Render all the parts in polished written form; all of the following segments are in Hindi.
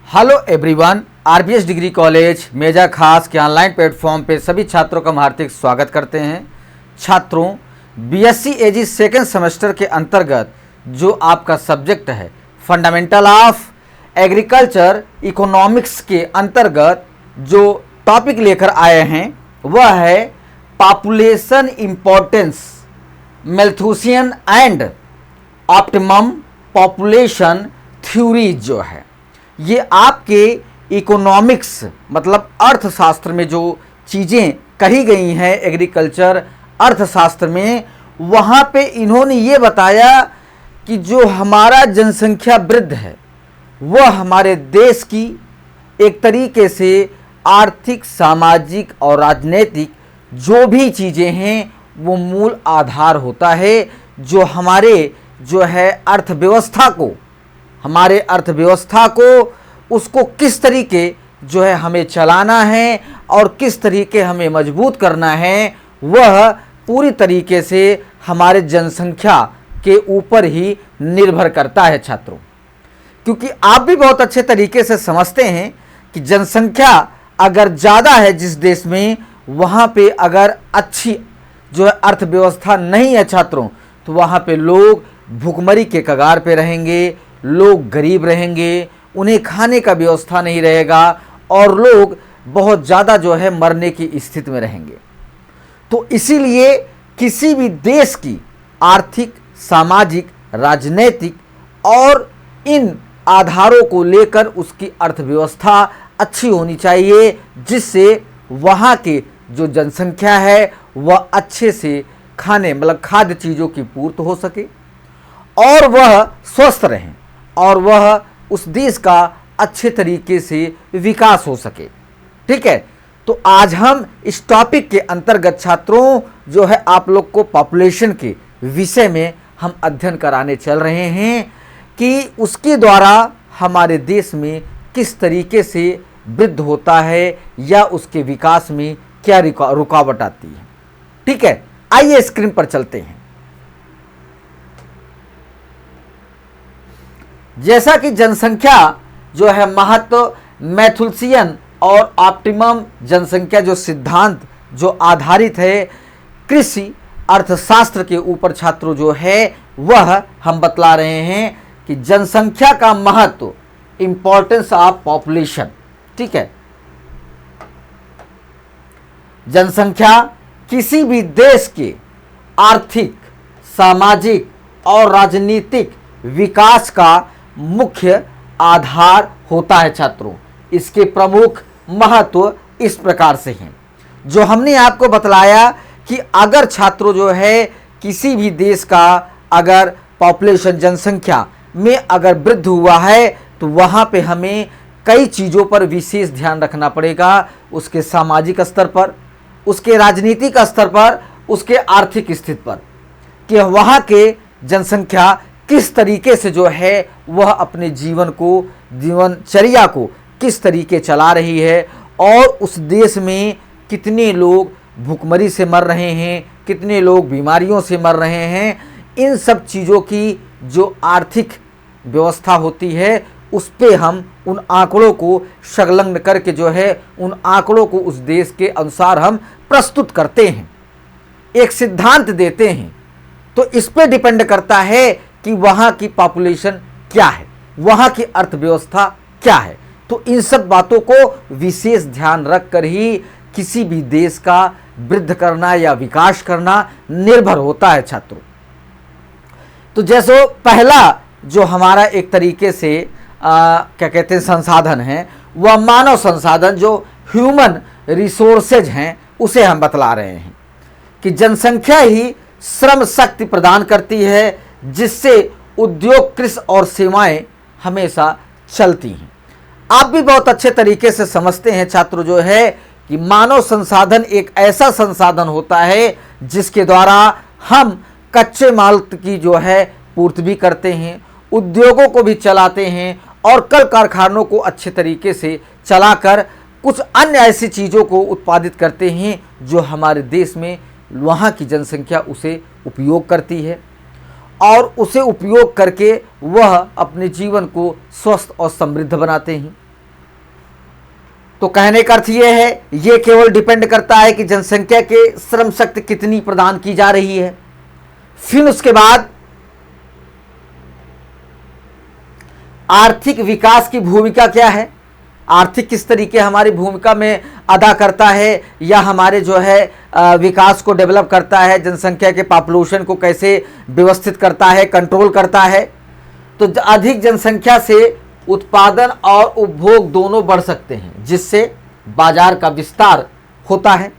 Hello everyone, RBS degree college Meja Khas के ऑनलाइन प्लेटफॉर्म पे सभी छात्रों का हम हार्दिक स्वागत करते हैं। छात्रों, बीएससी एजी सेकेंड सेमेस्टर के अंतर्गत जो आपका सब्जेक्ट है फंडामेंटल ऑफ एग्रीकल्चर इकोनॉमिक्स के अंतर्गत जो टॉपिक लेकर आए हैं वह है population importance, Malthusian and optimum population theory. जो है ये आपके इकोनॉमिक्स मतलब अर्थशास्त्र में जो चीज़ें कही गई हैं एग्रीकल्चर अर्थशास्त्र में, वहाँ पे इन्होंने ये बताया कि जो हमारा जनसंख्या वृद्धि है वह हमारे देश की एक तरीके से आर्थिक, सामाजिक और राजनीतिक जो भी चीज़ें हैं वो मूल आधार होता है जो हमारे जो है अर्थव्यवस्था को, हमारे अर्थव्यवस्था को उसको किस तरीके जो है हमें चलाना है और किस तरीके हमें मजबूत करना है, वह पूरी तरीके से हमारे जनसंख्या के ऊपर ही निर्भर करता है छात्रों। क्योंकि आप भी बहुत अच्छे तरीके से समझते हैं कि जनसंख्या अगर ज़्यादा है जिस देश में, वहाँ पे अगर अच्छी जो है अर्थव्यवस्था नहीं है छात्रों, तो वहाँ पे लोग भुखमरी के कगार पे रहेंगे, लोग गरीब रहेंगे, उन्हें खाने का व्यवस्था नहीं रहेगा और लोग बहुत ज़्यादा जो है मरने की स्थिति में रहेंगे। तो इसीलिए किसी भी देश की आर्थिक, सामाजिक, राजनीतिक और इन आधारों को लेकर उसकी अर्थव्यवस्था अच्छी होनी चाहिए, जिससे वहाँ के जो जनसंख्या है वह अच्छे से खाने मतलब खाद्य चीज़ों की पूर्ति हो सके और वह स्वस्थ रहें और वह उस देश का अच्छे तरीके से विकास हो सके। ठीक है, तो आज हम इस टॉपिक के अंतर्गत छात्रों जो है आप लोग को पॉपुलेशन के विषय में हम अध्ययन कराने चल रहे हैं कि उसके द्वारा हमारे देश में किस तरीके से वृद्धि होता है या उसके विकास में क्या रुकावट आती है। ठीक है, आइए स्क्रीन पर चलते हैं। जैसा कि जनसंख्या जो है महत्व मैथुल्सियन और ऑप्टिमम जनसंख्या जो सिद्धांत जो आधारित है कृषि अर्थशास्त्र के ऊपर छात्रों जो है वह हम बतला रहे हैं कि जनसंख्या का महत्व, इंपॉर्टेंस ऑफ पॉपुलेशन। ठीक है, जनसंख्या किसी भी देश के आर्थिक, सामाजिक और राजनीतिक विकास का मुख्य आधार होता है छात्रों। इसके प्रमुख महत्व इस प्रकार से हैं जो हमने आपको बतलाया कि अगर छात्रों जो है किसी भी देश का अगर पॉपुलेशन जनसंख्या में अगर वृद्धि हुआ है तो वहाँ पे हमें कई चीज़ों पर विशेष ध्यान रखना पड़ेगा, उसके सामाजिक स्तर पर, उसके राजनीतिक स्तर पर, उसके आर्थिक स्थिति पर, कि वहाँ के जनसंख्या किस तरीके से जो है वह अपने जीवन को, जीवनचर्या को किस तरीके चला रही है और उस देश में कितने लोग भुखमरी से मर रहे हैं, कितने लोग बीमारियों से मर रहे हैं। इन सब चीज़ों की जो आर्थिक व्यवस्था होती है उस पे हम उन आंकड़ों को संलग्न करके जो है उन आंकड़ों को उस देश के अनुसार हम प्रस्तुत करते हैं, एक सिद्धांत देते हैं। तो इस पे डिपेंड करता है कि वहाँ की पॉपुलेशन क्या है, वहाँ की अर्थव्यवस्था क्या है। तो इन सब बातों को विशेष ध्यान रख कर ही किसी भी देश का वृद्धि करना या विकास करना निर्भर होता है छात्रों। तो जैसे पहला जो हमारा एक तरीके से क्या कहते हैं संसाधन है, वह मानव संसाधन जो ह्यूमन रिसोर्सेज हैं उसे हम बतला रहे हैं कि जनसंख्या ही श्रम शक्ति प्रदान करती है जिससे उद्योग, कृषि और सेवाएं हमेशा चलती हैं। आप भी बहुत अच्छे तरीके से समझते हैं छात्रों जो है कि मानव संसाधन एक ऐसा संसाधन होता है जिसके द्वारा हम कच्चे माल की जो है पूर्ति भी करते हैं, उद्योगों को भी चलाते हैं और कल कारखानों को अच्छे तरीके से चलाकर कुछ अन्य ऐसी चीज़ों को उत्पादित करते हैं जो हमारे देश में वहाँ की जनसंख्या उसे उपयोग करती है और उसे उपयोग करके वह अपने जीवन को स्वस्थ और समृद्ध बनाते हैं। तो कहने का अर्थ ये है, ये केवल डिपेंड करता है कि जनसंख्या के श्रम शक्ति कितनी प्रदान की जा रही है। फिर उसके बाद आर्थिक विकास की भूमिका क्या है, आर्थिक किस तरीके हमारी भूमिका में अदा करता है, या हमारे जो है विकास को डेवलप करता है, जनसंख्या के पॉपुलेशन को कैसे व्यवस्थित करता है, कंट्रोल करता है। तो अधिक जनसंख्या से उत्पादन और उपभोग दोनों बढ़ सकते हैं, जिससे बाजार का विस्तार होता है।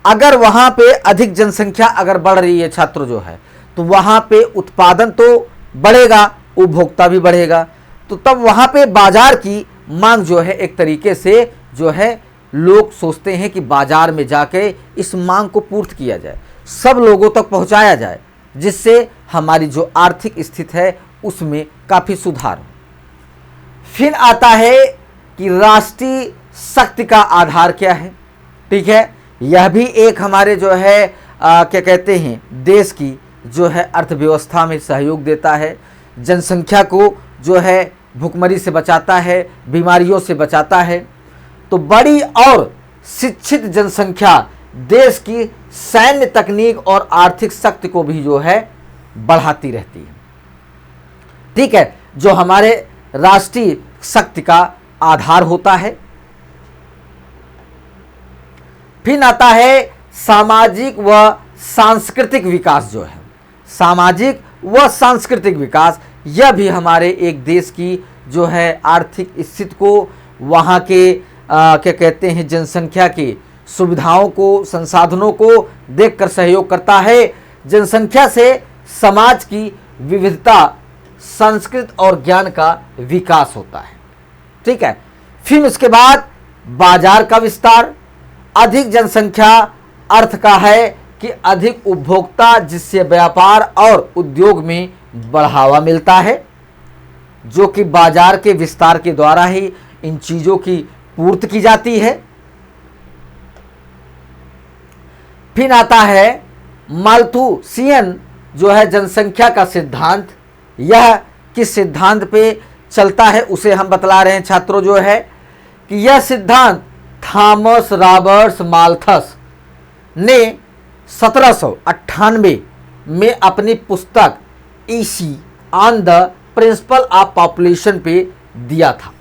अगर वहाँ पे अधिक जनसंख्या अगर बढ़ रही है छात्र जो है, तो वहाँ पे उत्पादन तो बढ़ेगा, उपभोक्ता भी बढ़ेगा, तो तब वहाँ पे बाजार की मांग जो है एक तरीके से जो है लोग सोचते हैं कि बाजार में जाके इस मांग को पूर्ति किया जाए, सब लोगों तक पहुँचाया जाए, जिससे हमारी जो आर्थिक स्थिति है उसमें काफ़ी सुधार हो। फिर आता है कि राष्ट्रीय शक्ति का आधार क्या है। ठीक है, यह भी एक हमारे जो है क्या कहते हैं देश की जो है अर्थव्यवस्था में सहयोग देता है, जनसंख्या को जो है भुखमरी से बचाता है, बीमारियों से बचाता है। तो बड़ी और शिक्षित जनसंख्या देश की सैन्य तकनीक और आर्थिक शक्ति को भी जो है बढ़ाती रहती है। ठीक है, जो हमारे राष्ट्रीय शक्ति का आधार होता है। फिर आता है सामाजिक व सांस्कृतिक विकास जो है, सामाजिक व सांस्कृतिक विकास, यह भी हमारे एक देश की जो है आर्थिक स्थिति को, वहाँ के क्या कहते हैं जनसंख्या की सुविधाओं को, संसाधनों को देखकर सहयोग करता है। जनसंख्या से समाज की विविधता, संस्कृति और ज्ञान का विकास होता है। ठीक है, फिर उसके बाद बाजार का विस्तार। अधिक जनसंख्या अर्थ का है कि अधिक उपभोक्ता, जिससे व्यापार और उद्योग में बढ़ावा मिलता है, जो कि बाजार के विस्तार के द्वारा ही इन चीज़ों की पूर्ति की जाती है। फिर आता है माल्थुसियन जो है जनसंख्या का सिद्धांत। यह किस सिद्धांत पे चलता है उसे हम बतला रहे हैं छात्रों जो है कि यह सिद्धांत थॉमस रॉबर्ट्स माल्थस ने 1798 में अपनी पुस्तक इसी on the principle of population पे दिया था।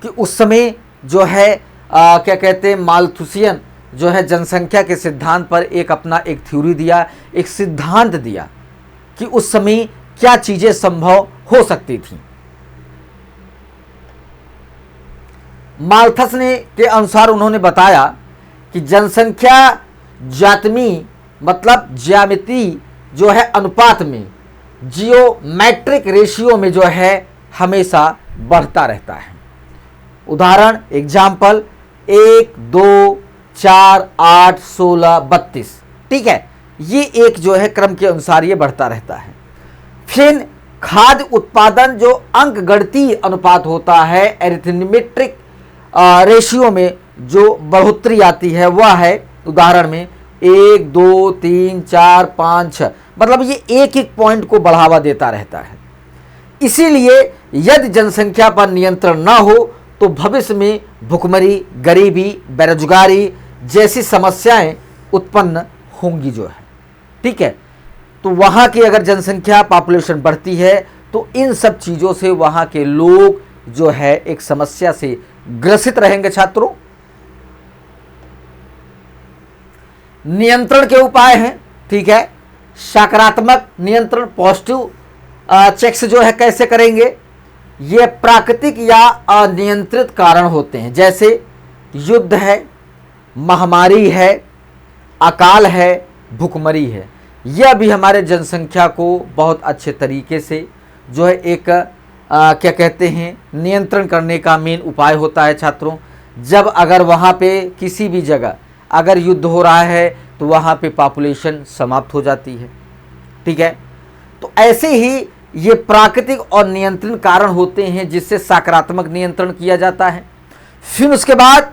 कि उस समय जो है क्या कहते हैं माल्थुसियन जो है जनसंख्या के सिद्धांत पर एक अपना एक थ्योरी दिया, एक सिद्धांत दिया कि उस समय क्या चीज़ें संभव हो सकती थी। माल्थस ने के अनुसार उन्होंने बताया कि जनसंख्या जातमी मतलब ज्यामिति जो है अनुपात में, जियोमेट्रिक रेशियो में जो है हमेशा बढ़ता रहता है। उदाहरण एग्जाम्पल 1, 2, 4, 8, 16, 32। ठीक है, ये एक जो है क्रम के अनुसार ये बढ़ता रहता है। फिर खाद्य उत्पादन जो अंक गणितीय अनुपात होता है, एरिथमेटिक रेशियो में जो बढ़ोतरी आती है वह है उदाहरण में 1, 2, 3, 4, 5, 6, मतलब ये एक एक पॉइंट को बढ़ावा देता रहता है। इसीलिए यदि जनसंख्या पर नियंत्रण न हो तो भविष्य में भुखमरी, गरीबी, बेरोजगारी जैसी समस्याएं उत्पन्न होंगी जो है। ठीक है, तो वहाँ की अगर जनसंख्या पॉपुलेशन बढ़ती है तो इन सब चीज़ों से वहाँ के लोग जो है एक समस्या से ग्रसित रहेंगे। छात्रों, नियंत्रण के उपाय हैं। ठीक है, सकारात्मक नियंत्रण, पॉजिटिव चेक्स जो है कैसे करेंगे। ये प्राकृतिक या अनियंत्रित कारण होते हैं, जैसे युद्ध है, महामारी है, अकाल है, भुखमरी है। यह भी हमारे जनसंख्या को बहुत अच्छे तरीके से जो है एक क्या कहते हैं नियंत्रण करने का मेन उपाय होता है। छात्रों, जब अगर वहाँ पे किसी भी जगह अगर युद्ध हो रहा है तो वहाँ पे पॉपुलेशन समाप्त हो जाती है। ठीक है, तो ऐसे ही ये प्राकृतिक और नियंत्रण कारण होते हैं जिससे सकारात्मक नियंत्रण किया जाता है। फिर उसके बाद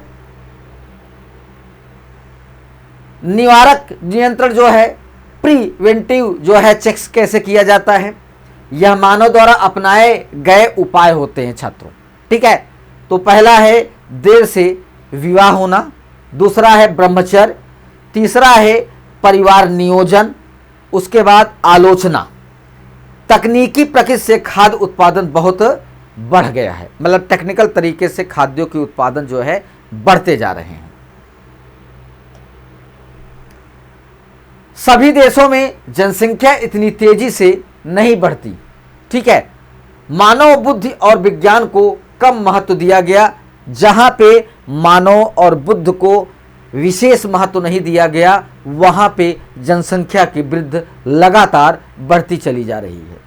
निवारक नियंत्रण जो है, प्रिवेंटिव जो है चेक्स कैसे किया जाता है। यह मानव द्वारा अपनाए गए उपाय होते हैं छात्रों। ठीक है, तो पहला है देर से विवाह होना, दूसरा है ब्रह्मचर्य, तीसरा है परिवार नियोजन, उसके बाद आलोचना। तकनीकी प्रकृति से खाद्य उत्पादन बहुत बढ़ गया है, मतलब टेक्निकल तरीके से खाद्यों के उत्पादन जो है बढ़ते जा रहे हैं। सभी देशों में जनसंख्या इतनी तेजी से नहीं बढ़ती, ठीक है। मानव बुद्धि और विज्ञान को कम महत्व दिया गया, जहां पे मानव और बुद्ध को विशेष महत्व नहीं दिया गया, वहां पे जनसंख्या की वृद्धि लगातार बढ़ती चली जा रही है।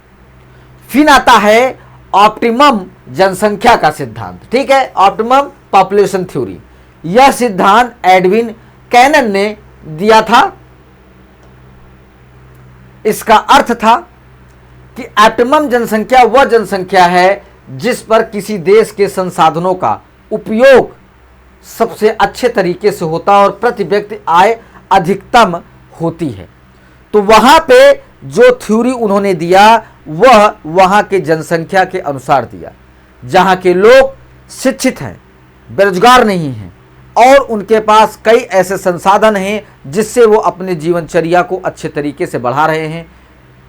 फिर आता है ऑप्टिमम जनसंख्या का सिद्धांत, ठीक है, ऑप्टिमम पॉपुलेशन थ्योरी। यह सिद्धांत एडविन कैनन ने दिया था। इसका अर्थ था कि ऑप्टिमम जनसंख्या वह जनसंख्या है जिस पर किसी देश के संसाधनों का उपयोग सबसे अच्छे तरीके से होता और प्रति व्यक्ति आय अधिकतम होती है। तो वहां पे जो थ्योरी उन्होंने दिया वह वहां के जनसंख्या के अनुसार दिया, जहां के लोग शिक्षित हैं, बेरोजगार नहीं हैं और उनके पास कई ऐसे संसाधन हैं जिससे वो अपने जीवनचर्या को अच्छे तरीके से बढ़ा रहे हैं,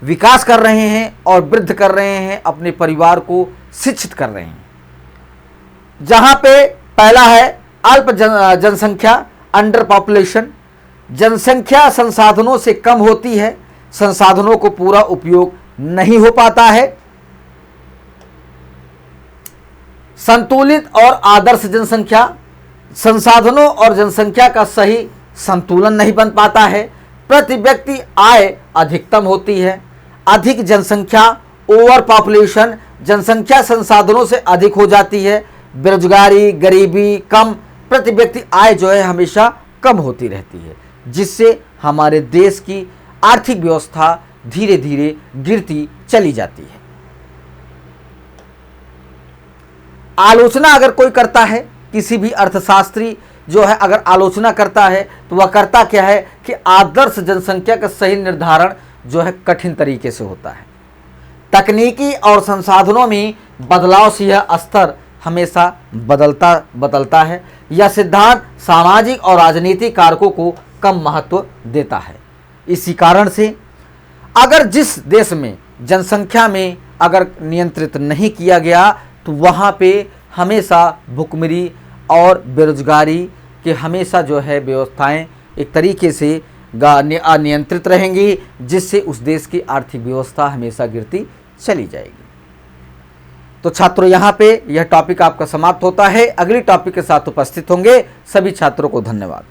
विकास कर रहे हैं और वृद्धि कर रहे हैं, अपने परिवार को शिक्षित कर रहे हैं। जहां पे पहला है अल्प जनसंख्या, अंडर पॉपुलेशन। जनसंख्या संसाधनों से कम होती है, संसाधनों को पूरा उपयोग नहीं हो पाता है। संतुलित और आदर्श जनसंख्या, संसाधनों और जनसंख्या का सही संतुलन नहीं बन पाता है। प्रति व्यक्ति आय अधिकतम होती है। अधिक जनसंख्या, ओवर पॉपुलेशन, जनसंख्या संसाधनों से अधिक हो जाती है। बेरोजगारी, गरीबी कम, प्रति व्यक्ति आय जो है हमेशा कम होती रहती है, जिससे हमारे देश की आर्थिक व्यवस्था धीरे धीरे गिरती चली जाती है। आलोचना अगर कोई करता है, किसी भी अर्थशास्त्री जो है अगर आलोचना करता है तो वह करता क्या है कि आदर्श जनसंख्या का सही निर्धारण जो है कठिन तरीके से होता है। तकनीकी और संसाधनों में बदलाव से यह स्तर हमेशा बदलता है। यह सिद्धांत सामाजिक और राजनीतिक कारकों को कम महत्व देता है। इसी कारण से अगर जिस देश में जनसंख्या में अगर नियंत्रित नहीं किया गया तो वहाँ पे हमेशा भुखमरी और बेरोजगारी के हमेशा जो है व्यवस्थाएं एक तरीके से अनियंत्रित रहेंगी, जिससे उस देश की आर्थिक व्यवस्था हमेशा गिरती चली जाएगी। तो छात्रों, यहाँ पे यह टॉपिक आपका समाप्त होता है। अगली टॉपिक के साथ उपस्थित होंगे। सभी छात्रों को धन्यवाद।